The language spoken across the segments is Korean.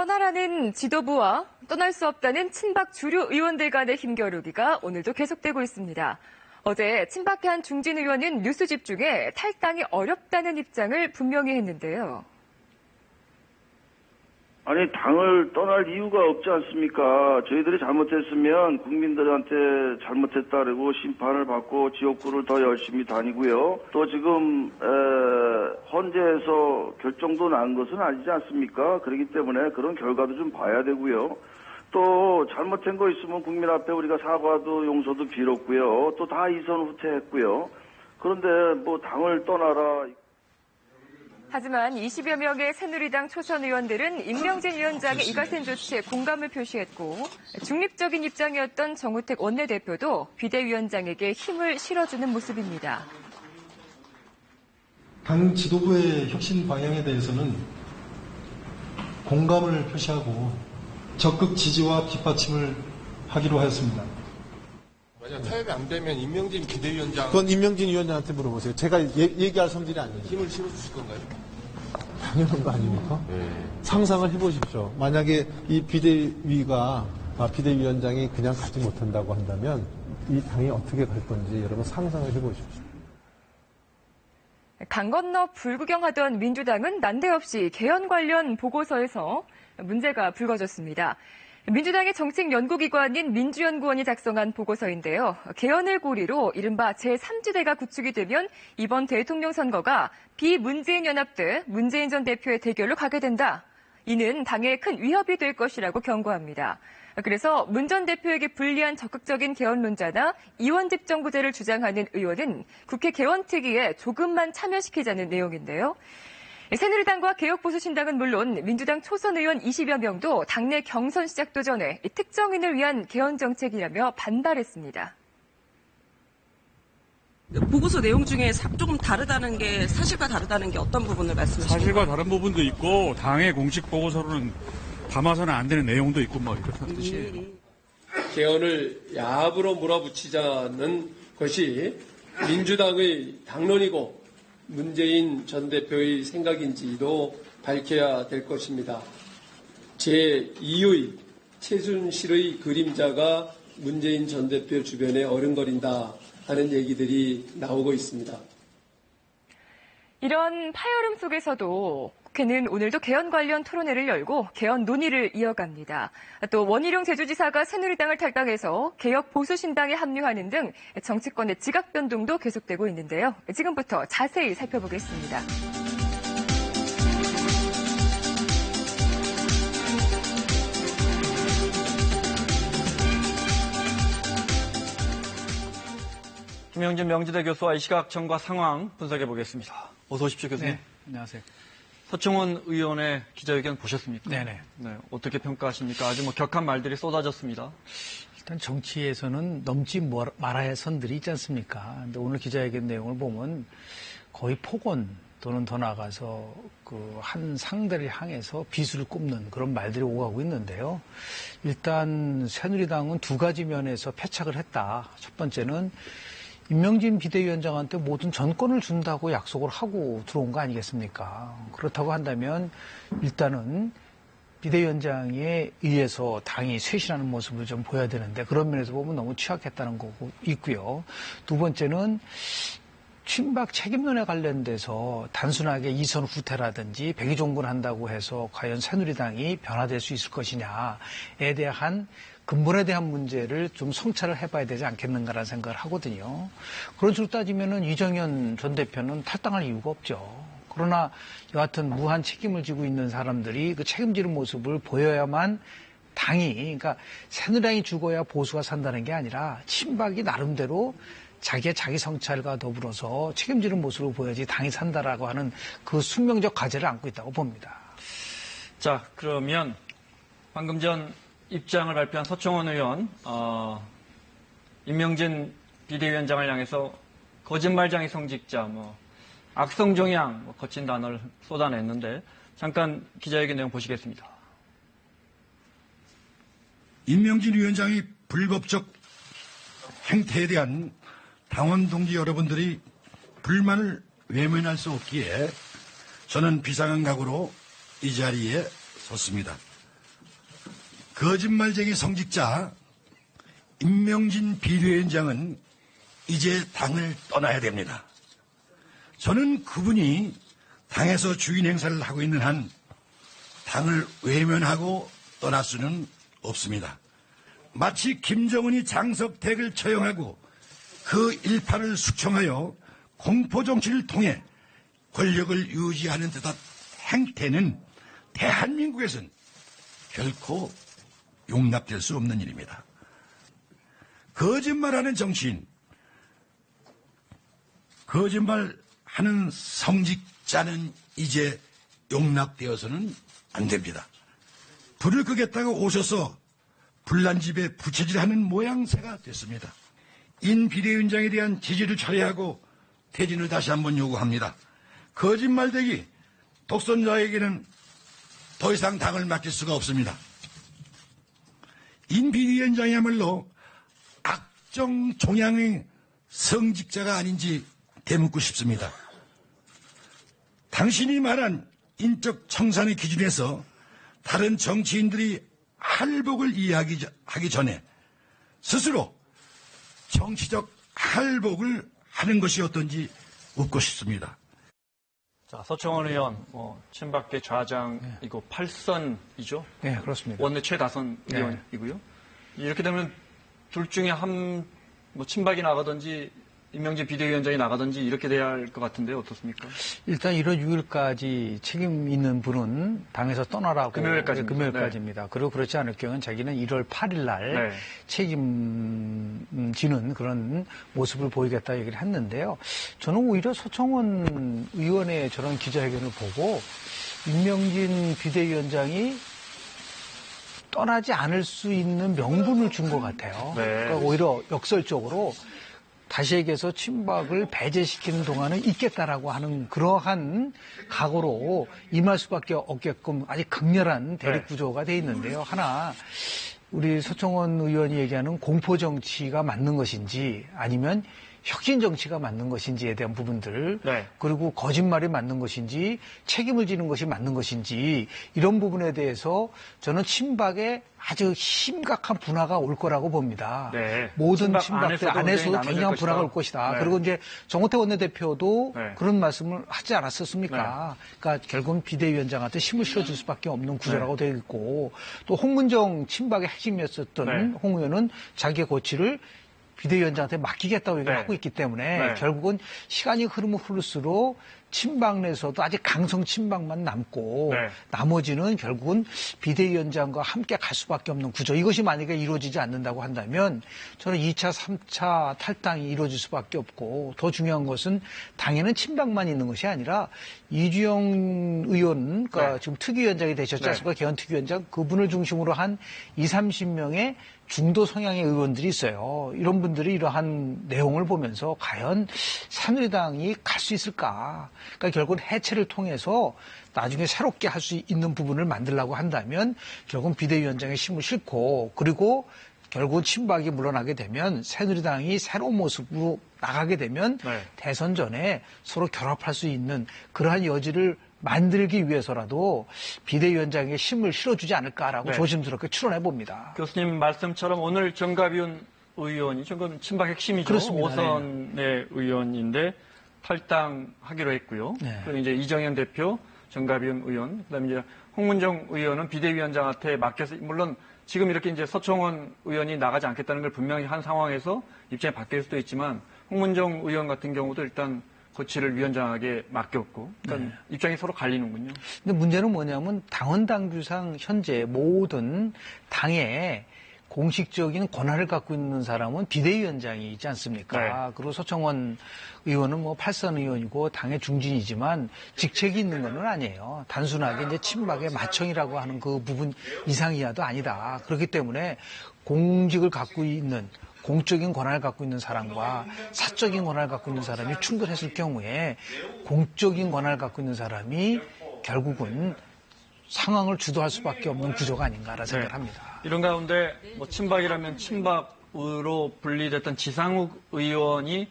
떠나라는 지도부와 떠날 수 없다는 친박 주류 의원들 간의 힘겨루기가 오늘도 계속되고 있습니다. 어제 친박계 한 중진 의원은 뉴스 집중에 탈당이 어렵다는 입장을 분명히 했는데요. 아니, 당을 떠날 이유가 없지 않습니까? 저희들이 잘못했으면 국민들한테 잘못했다 그러고 심판을 받고 지옥구를 더 열심히 다니고요. 또 지금 헌재에서 결정도 난 것은 아니지 않습니까? 그렇기 때문에 그런 결과도 좀 봐야 되고요. 또 잘못된 거 있으면 국민 앞에 우리가 사과도 용서도 빌었고요. 또 다 이선 후퇴했고요. 그런데 뭐 당을 떠나라. 하지만 20여 명의 새누리당 초선 의원들은 임명진 위원장의 이 같은 조치에 공감을 표시했고 중립적인 입장이었던 정우택 원내대표도 비대위원장에게 힘을 실어주는 모습입니다. 당 지도부의 혁신 방향에 대해서는 공감을 표시하고 적극 지지와 뒷받침을 하기로 하였습니다. 만약 타협이 안 되면 임명진 비대위원장. 그건 임명진 위원장한테 물어보세요. 제가 얘기할 성질이 아니에요. 힘을 실어주실 건가요? 당연한 거 아닙니까? 상상을 해보십시오. 만약에 이 비대위원장이 그냥 가지 못한다고 한다면 이 당이 어떻게 갈 건지 여러분 상상을 해보십시오. 강 건너 불구경하던 민주당은 난데없이 개헌 관련 보고서에서 문제가 불거졌습니다. 민주당의 정책 연구기관인 민주연구원이 작성한 보고서인데요. 개헌을 고리로 이른바 제3지대가 구축이 되면 이번 대통령 선거가 비문재인 연합 대 문재인 전 대표의 대결로 가게 된다. 이는 당에 큰 위협이 될 것이라고 경고합니다. 그래서 문 전 대표에게 불리한 적극적인 개헌론자나 이원집 정부제를 주장하는 의원은 국회 개헌특위에 조금만 참여시키자는 내용인데요. 새누리당과 개혁보수신당은 물론 민주당 초선 의원 20여 명도 당내 경선 시작도 전에 특정인을 위한 개헌 정책이라며 반발했습니다. 보고서 내용 중에 조금 다르다는 게 사실과 다르다는 게 어떤 부분을 말씀하시나요? 사실과 다른 부분도 있고 당의 공식 보고서로는 담아서는 안 되는 내용도 있고 뭐 이렇다는 뜻이에요. 개헌을 야합으로 몰아붙이자는 것이 민주당의 당론이고 문재인 전 대표의 생각인지도 밝혀야 될 것입니다. 제2의 최순실의 그림자가 문재인 전 대표 주변에 어른거린다 하는 얘기들이 나오고 있습니다. 이런 파열음 속에서도 국회는 오늘도 개헌 관련 토론회를 열고 개헌 논의를 이어갑니다. 또 원희룡 제주지사가 새누리당을 탈당해서 개혁 보수신당에 합류하는 등 정치권의 지각 변동도 계속되고 있는데요. 지금부터 자세히 살펴보겠습니다. 김영진 명지대 교수와 이 시각 정과 상황 분석해 보겠습니다. 어서 오십시오, 교수님. 네, 안녕하세요. 서청원 의원의 기자회견 보셨습니까? 네네. 네, 어떻게 평가하십니까? 아주 격한 말들이 쏟아졌습니다. 일단 정치에서는 넘지 말아야 할 선들이 있지 않습니까? 근데 오늘 기자회견 내용을 보면 거의 폭언 또는 더 나아가서 그 한 상대를 향해서 비수를 꼽는 그런 말들이 오가고 있는데요. 일단 새누리당은 두 가지 면에서 패착을 했다. 첫 번째는 임명진 비대위원장한테 모든 전권을 준다고 약속을 하고 들어온 거 아니겠습니까? 그렇다고 한다면 일단은 비대위원장에 의해서 당이 쇄신하는 모습을 좀 보여야 되는데 그런 면에서 보면 너무 취약했다는 거고 있고요. 두 번째는 친박 책임론에 관련돼서 단순하게 이선 후퇴라든지 백의종군한다고 해서 과연 새누리당이 변화될 수 있을 것이냐에 대한 근본에 대한 문제를 좀 성찰을 해봐야 되지 않겠는가라는 생각을 하거든요. 그런 식으로 따지면은 이정현 전 대표는 탈당할 이유가 없죠. 그러나 여하튼 무한 책임을 지고 있는 사람들이 그 책임지는 모습을 보여야만 당이, 그러니까 새누리당이 죽어야 보수가 산다는 게 아니라 친박이 나름대로 자기 성찰과 더불어서 책임지는 모습을 보여야지 당이 산다라고 하는 그 숙명적 과제를 안고 있다고 봅니다. 자, 그러면 방금 전 입장을 발표한 서청원 의원, 임명진 비대위원장을 향해서 거짓말장애 성직자, 악성종양, 거친 단어를 쏟아냈는데 잠깐 기자회견 내용 보시겠습니다. 임명진 위원장의 불법적 행태에 대한 당원 동지 여러분들이 불만을 외면할 수 없기에 저는 비상한 각오로 이 자리에 섰습니다. 거짓말쟁이 성직자 임명진 비대위원장은 이제 당을 떠나야 됩니다. 저는 그분이 당에서 주인 행사를 하고 있는 한 당을 외면하고 떠날 수는 없습니다. 마치 김정은이 장석택을 처형하고 그 일파를 숙청하여 공포정치를 통해 권력을 유지하는 듯한 행태는 대한민국에선 결코 용납될 수 없는 일입니다. 거짓말하는 정치인, 거짓말하는 성직자는 이제 용납되어서는 안 됩니다. 불을 끄겠다고 오셔서 불난 집에 부채질하는 모양새가 됐습니다. 인 비대위원장에 대한 지지를 철회하고 퇴진을 다시 한번 요구합니다. 거짓말대기 독선자에게는 더 이상 당을 맡길 수가 없습니다. 인 비대위원장이야말로 악정 종양의 성직자가 아닌지 되묻고 싶습니다. 당신이 말한 인적 청산의 기준에서 다른 정치인들이 할복을 이해하기 전에 스스로 정치적 할복을 하는 것이 어떤지 묻고 싶습니다. 자, 서청원 의원, 친박계 좌장이고 8선이죠? 네, 그렇습니다. 원내 최다선 의원이고요. 이렇게 되면 둘 중에 친박이 나가든지 임명진 비대위원장이 나가든지 이렇게 돼야 할 것 같은데 어떻습니까? 일단 1월 6일까지 책임 있는 분은 당에서 떠나라고. 금요일까지입니다. 네. 그리고 그렇지 않을 경우는 자기는 1월 8일 날 책임지는 그런 모습을 보이겠다 얘기를 했는데요. 저는 오히려 서청원 의원의 저런 기자회견을 보고 임명진 비대위원장이 떠나지 않을 수 있는 명분을 준 것 같아요. 네. 그러니까 오히려 역설적으로 다시 얘기해서 친박을 배제시키는 동안은 있겠다라고 하는 그러한 각오로 임할 수밖에 없게끔 아주 강렬한 대립구조가 돼 있는데요. 하나, 우리 서청원 의원이 얘기하는 공포정치가 맞는 것인지 아니면 혁신정치가 맞는 것인지에 대한 부분들, 그리고 거짓말이 맞는 것인지 책임을 지는 것이 맞는 것인지 이런 부분에 대해서 저는 친박에 아주 심각한 분화가 올 거라고 봅니다. 모든 친박들 안에서도 굉장한 분화가 올 것이다. 그리고 이제 정호택 원내대표도 그런 말씀을 하지 않았었습니까? 그러니까 결국은 비대위원장한테 힘을 실어줄 수밖에 없는 구조라고 되어 있고, 또 홍문정 친박의 핵심이었었던 홍 의원은 자기의 고치를 비대위원장한테 맡기겠다고 얘기를 하고 있기 때문에 결국은 시간이 흐를수록 친박 내에서도 아직 강성 친박만 남고 나머지는 결국은 비대위원장과 함께 갈 수밖에 없는 구조. 이것이 만약에 이루어지지 않는다고 한다면 저는 2차, 3차 탈당이 이루어질 수밖에 없고, 더 중요한 것은 당에는 친박만 있는 것이 아니라 이주영 의원, 그러니까 지금 특위위원장이 되셨지 않습니까? 개헌 특위위원장, 그분을 중심으로 한 20, 30명의 중도 성향의 의원들이 있어요. 이런 분들이 이러한 내용을 보면서 과연 새누리당이 갈 수 있을까? 그러니까 결국은 해체를 통해서 나중에 새롭게 할 수 있는 부분을 만들려고 한다면 결국은 비대위원장의 힘을 싣고, 그리고 결국은 친박이 물러나게 되면 새누리당이 새로운 모습으로 나가게 되면 대선 전에 서로 결합할 수 있는 그러한 여지를 만들기 위해서라도 비대위원장에게 힘을 실어주지 않을까라고 조심스럽게 추론해 봅니다. 교수님 말씀처럼 오늘 정가윤 의원이 지금 친박 핵심이죠. 그렇습니다. 5선의 의원인데 탈당하기로 했고요. 그리고 이제 이정현 대표, 정가윤 의원, 그다음에 이제 홍문정 의원은 비대위원장한테 맡겨서, 물론 지금 이렇게 이제 서청원 의원이 나가지 않겠다는 걸 분명히 한 상황에서 입장이 바뀔 수도 있지만, 홍문정 의원 같은 경우도 일단 고치를 위원장에게 맡겼고, 그러니까 입장이 서로 갈리는군요. 근데 문제는 뭐냐면 당원 당규상 현재 모든 당의 공식적인 권한을 갖고 있는 사람은 비대위원장이 있지 않습니까? 그리고 서청원 의원은 8선 의원이고 당의 중진이지만 직책이 있는 건 아니에요. 단순하게 이제 친박의 마청이라고 하는 그 부분 이상 이하도 아니다. 그렇기 때문에 공직을 갖고 있는, 공적인 권한을 갖고 있는 사람과 사적인 권한을 갖고 있는 사람이 충돌했을 경우에 공적인 권한을 갖고 있는 사람이 결국은 상황을 주도할 수밖에 없는 구조가 아닌가라는 생각을 합니다. 이런 가운데 친박이라면 친박으로 분리됐던 지상욱 의원이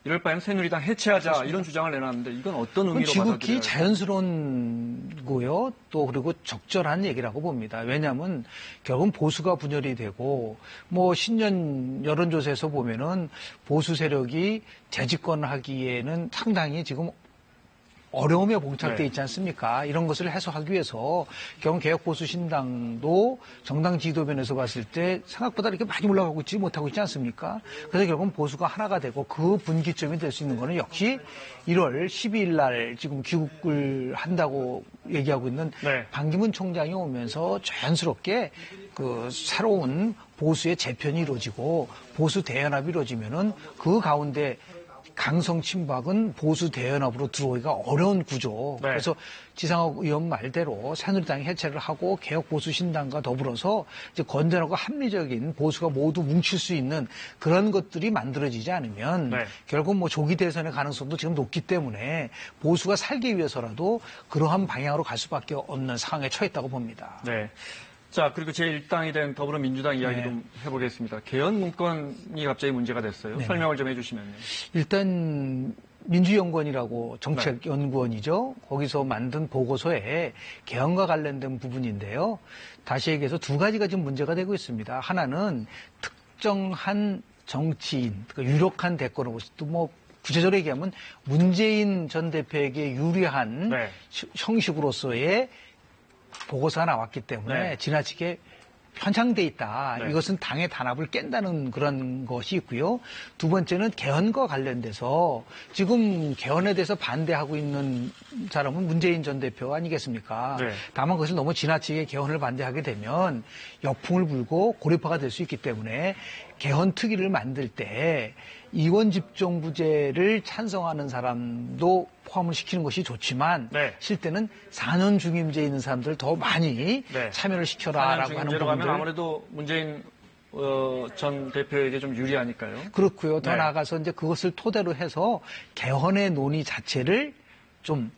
이럴 바에는 새누리당 해체하자 그렇습니다. 이런 주장을 내놨는데 이건 어떤 그건 의미로 지극히 받아들여야 자연스러운 거요. 또 그리고 적절한 얘기라고 봅니다. 왜냐하면 결국은 보수가 분열이 되고 뭐 신년 여론조사에서 보면은 보수 세력이 재집권하기에는 상당히 지금 어려움에 봉착돼 있지 않습니까? 이런 것을 해소하기 위해서 결국 개혁보수신당도 정당 지도면에서 봤을 때 생각보다 이렇게 많이 올라가고 있지 못하고 있지 않습니까? 그래서 결국은 보수가 하나가 되고 그 분기점이 될 수 있는 거는 역시 1월 12일 날 지금 귀국을 한다고 얘기하고 있는 반기문 총장이 오면서 자연스럽게 그 새로운 보수의 재편이 이루어지고 보수 대연합이 이루어지면은 그 가운데 강성 친박은 보수 대연합으로 들어오기가 어려운 구조. 그래서 지상욱 의원 말대로 새누리당이 해체를 하고 개혁 보수 신당과 더불어서 이제 건전하고 합리적인 보수가 모두 뭉칠 수 있는 그런 것들이 만들어지지 않으면 결국 뭐 조기 대선의 가능성도 지금 높기 때문에 보수가 살기 위해서라도 그러한 방향으로 갈 수밖에 없는 상황에 처했다고 봅니다. 네. 자, 그리고 제1당이 된 더불어민주당 이야기 좀 해보겠습니다. 개헌 문건이 갑자기 문제가 됐어요. 설명을 좀 해주시면요. 일단 민주연구원이라고 정책연구원이죠. 거기서 만든 보고서에 개헌과 관련된 부분인데요. 다시 얘기해서 두 가지가 지금 문제가 되고 있습니다. 하나는 특정한 정치인, 그러니까 유력한 대권을 또 뭐 구체적으로 얘기하면 문재인 전 대표에게 유리한 형식으로서의 보고서가 나왔기 때문에 지나치게 편향돼 있다. 이것은 당의 단합을 깬다는 그런 것이 있고요. 두 번째는 개헌과 관련돼서 지금 개헌에 대해서 반대하고 있는 사람은 문재인 전 대표 아니겠습니까? 다만 그것을 너무 지나치게 개헌을 반대하게 되면 역풍을 불고 고리파가 될 수 있기 때문에 개헌 특위를 만들 때 이원 집정부제를 찬성하는 사람도 포함을 시키는 것이 좋지만 실제는 4년 중임제에 있는 사람들 더 많이 참여를 시켜라라고 하는 부분들. 가면 아무래도 문재인 전 대표에게 좀 유리하니까요. 그렇고요. 더 나아가서 이제 그것을 토대로 해서 개헌의 논의 자체를 좀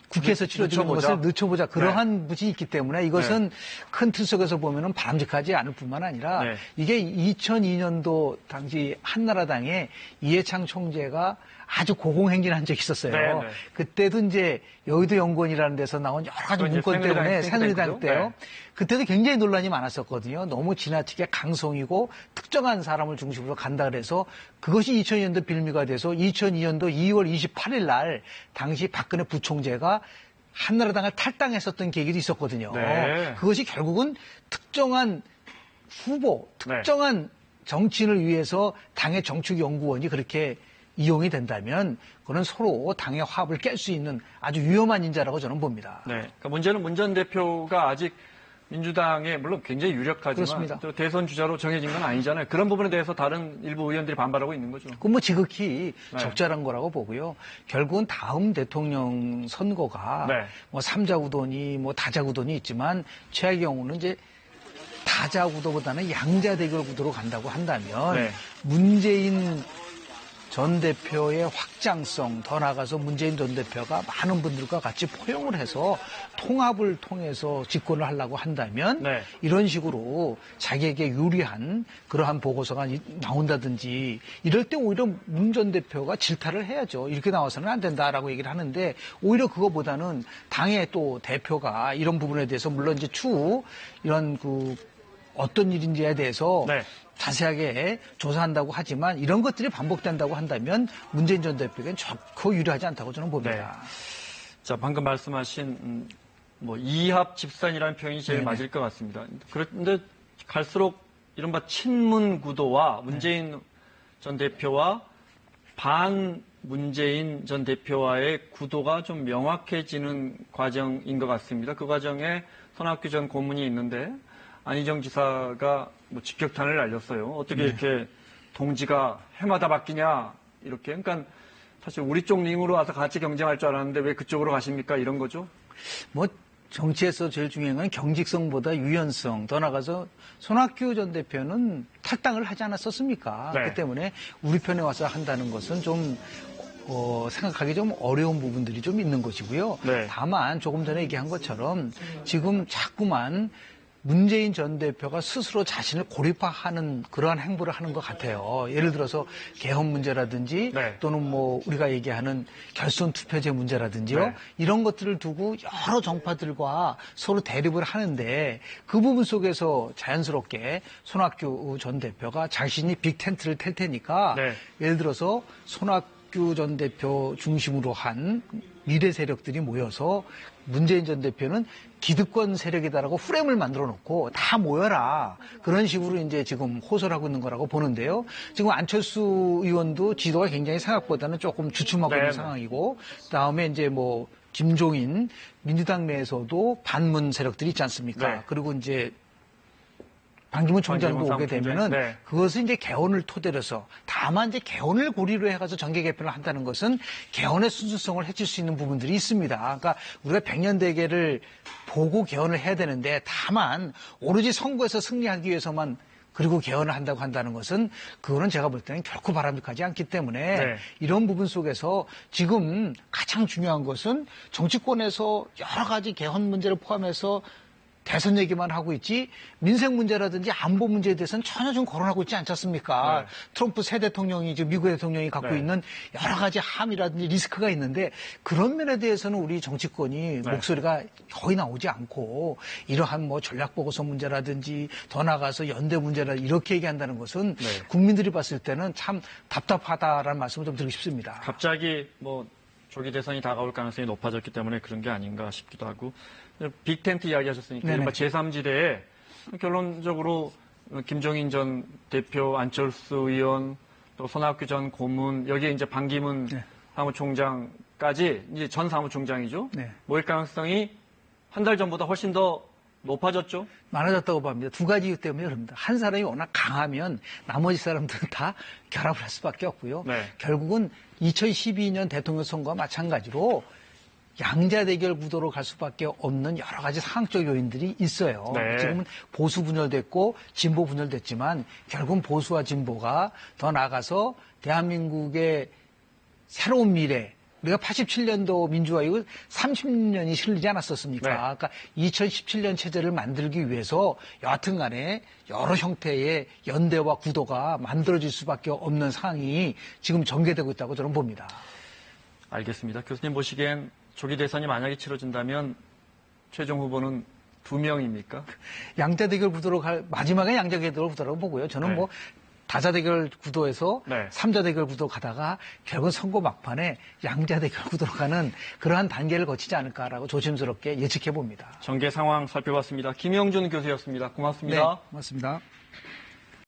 국회에서 치러지는 것을 늦춰보자. 그러한 부분이 있기 때문에 이것은 큰 틀 속에서 보면은 바람직하지 않을 뿐만 아니라 이게 2002년도 당시 한나라당의 이해창 총재가 아주 고공행진을 한 적이 있었어요. 그때도 이제 여의도 연구원이라는 데서 나온 여러 가지 문건 때문에 새누리당 때요. 그때도 굉장히 논란이 많았었거든요. 너무 지나치게 강성이고 특정한 사람을 중심으로 간다 그래서 그것이 2002년도 빌미가 돼서 2002년도 2월 28일 날 당시 박근혜 부총재가 한나라당을 탈당했었던 계기도 있었거든요. 그것이 결국은 특정한 후보, 특정한 정치인을 위해서 당의 정책연구원이 그렇게 이용이 된다면 그건 서로 당의 화합을 깰 수 있는 아주 위험한 인자라고 저는 봅니다. 그러니까 문제는 문 전 대표가 아직 민주당에 물론 굉장히 유력하지만 그렇습니다. 또 대선 주자로 정해진 건 아니잖아요. 그런 부분에 대해서 다른 일부 의원들이 반발하고 있는 거죠. 그건 뭐 지극히 적절한 거라고 보고요. 결국은 다음 대통령 선거가 뭐 삼자구도니 뭐 다자구도니 있지만 최악의 경우는 이제 다자구도보다는 양자대결 구도로 간다고 한다면 문재인 전 대표의 확장성, 더 나아가서 문재인 전 대표가 많은 분들과 같이 포용을 해서 통합을 통해서 집권을 하려고 한다면 이런 식으로 자기에게 유리한 그러한 보고서가 나온다든지 이럴 때 오히려 문 전 대표가 질타를 해야죠. 이렇게 나와서는 안 된다라고 얘기를 하는데 오히려 그거보다는 당의 또 대표가 이런 부분에 대해서 물론 이제 추후 이런 그 어떤 일인지에 대해서 자세하게 조사한다고 하지만 이런 것들이 반복된다고 한다면 문재인 전 대표에게는 적고 유리하지 않다고 저는 봅니다. 자, 방금 말씀하신 뭐 이합 집산이라는 표현이 제일 맞을 것 같습니다. 그런데 갈수록 이른바 친문 구도와 문재인 전 대표와 반 문재인 전 대표와의 구도가 좀 명확해지는 과정인 것 같습니다. 그 과정에 손학규 전 고문이 있는데 안희정 지사가 뭐 직격탄을 날렸어요. 어떻게 이렇게 동지가 해마다 바뀌냐 이렇게. 그러니까 사실 우리 쪽 링으로 와서 같이 경쟁할 줄 알았는데 왜 그쪽으로 가십니까? 이런 거죠. 뭐 정치에서 제일 중요한 건 경직성보다 유연성. 더 나가서 손학규 전 대표는 탈당을 하지 않았었습니까? 그렇기 때문에 우리 편에 와서 한다는 것은 좀 생각하기 좀 어려운 부분들이 좀 있는 것이고요. 다만 조금 전에 얘기한 것처럼 지금 자꾸만 문재인 전 대표가 스스로 자신을 고립화하는 그러한 행보를 하는 것 같아요. 예를 들어서 개헌 문제라든지 네. 또는 뭐 우리가 얘기하는 결선 투표제 문제라든지요. 네. 이런 것들을 두고 여러 정파들과 서로 대립을 하는데 그 부분 속에서 자연스럽게 손학규 전 대표가 자신이 빅텐트를 텔 테니까 네. 예를 들어서 손학규 전 대표 중심으로 한 미래 세력들이 모여서 문재인 전 대표는 기득권 세력이다라고 프레임을 만들어 놓고 다 모여라. 그런 식으로 이제 지금 호소를 하고 있는 거라고 보는데요. 지금 안철수 의원도 지도가 굉장히 생각보다는 조금 주춤하고 있는 상황이고, 그다음에 이제 뭐 김종인 민주당 내에서도 반문 세력들이 있지 않습니까? 네. 그리고 이제 반기문 총장도 오게 되면은 네. 그것은 이제 개헌을 토대로 해서 다만 이제 개헌을 고리로 해가지고 정계 개편을 한다는 것은 개헌의 순수성을 해칠 수 있는 부분들이 있습니다. 그러니까 우리가 백년대계를 보고 개헌을 해야 되는데 다만 오로지 선거에서 승리하기 위해서만 그리고 개헌을 한다고 한다는 것은 그거는 제가 볼 때는 결코 바람직하지 않기 때문에 네. 이런 부분 속에서 지금 가장 중요한 것은 정치권에서 여러 가지 개헌 문제를 포함해서 대선 얘기만 하고 있지 민생 문제라든지 안보 문제에 대해서는 전혀 좀 거론하고 있지 않지 않습니까? 네. 트럼프 새 대통령이 지금 미국 대통령이 갖고 네. 있는 여러 가지 함이라든지 리스크가 있는데 그런 면에 대해서는 우리 정치권이 네. 목소리가 거의 나오지 않고 이러한 뭐 전략보고서 문제라든지 더 나아가서 연대 문제라 이렇게 얘기한다는 것은 네. 국민들이 국민들이 봤을 때는 참 답답하다라는 말씀을 좀 드리고 싶습니다. 갑자기 뭐 조기 대선이 다가올 가능성이 높아졌기 때문에 그런 게 아닌가 싶기도 하고 빅텐트 이야기하셨으니까 네네. 이른바 제3지대에 결론적으로 김종인 전 대표, 안철수 의원, 또 손학규 전 고문 여기에 이제 반기문 네. 사무총장까지 이제 전 사무총장이죠. 네. 모일 가능성이 한 달 전보다 훨씬 더 높아졌죠. 많아졌다고 봅니다. 두 가지 이유 때문에 그럽니다. 한 사람이 워낙 강하면 나머지 사람들은 다 결합을 할 수밖에 없고요. 네. 결국은 2012년 대통령 선거와 마찬가지로 양자 대결 구도로 갈 수밖에 없는 여러 가지 상황적 요인들이 있어요. 네. 지금은 보수 분열됐고 진보 분열됐지만 결국은 보수와 진보가 더 나아가서 대한민국의 새로운 미래 우리가 87년도 민주화 이후 30년이 흘리지 않았었습니까? 네. 그러니까 2017년 체제를 만들기 위해서 여하튼 간에 여러 형태의 연대와 구도가 만들어질 수밖에 없는 상황이 지금 전개되고 있다고 저는 봅니다. 알겠습니다. 교수님 보시기엔 조기 대선이 만약에 치러진다면 최종 후보는 2명입니까? 양자 대결 구도로 마지막에 양자 대결 구도라고 보고요. 저는 네. 뭐 다자 대결 구도에서 네. 3자 대결 구도 가다가 결국 선거 막판에 양자 대결 구도로 가는 그러한 단계를 거치지 않을까라고 조심스럽게 예측해 봅니다. 전개 상황 살펴봤습니다. 김영준 교수였습니다. 고맙습니다. 네, 고맙습니다.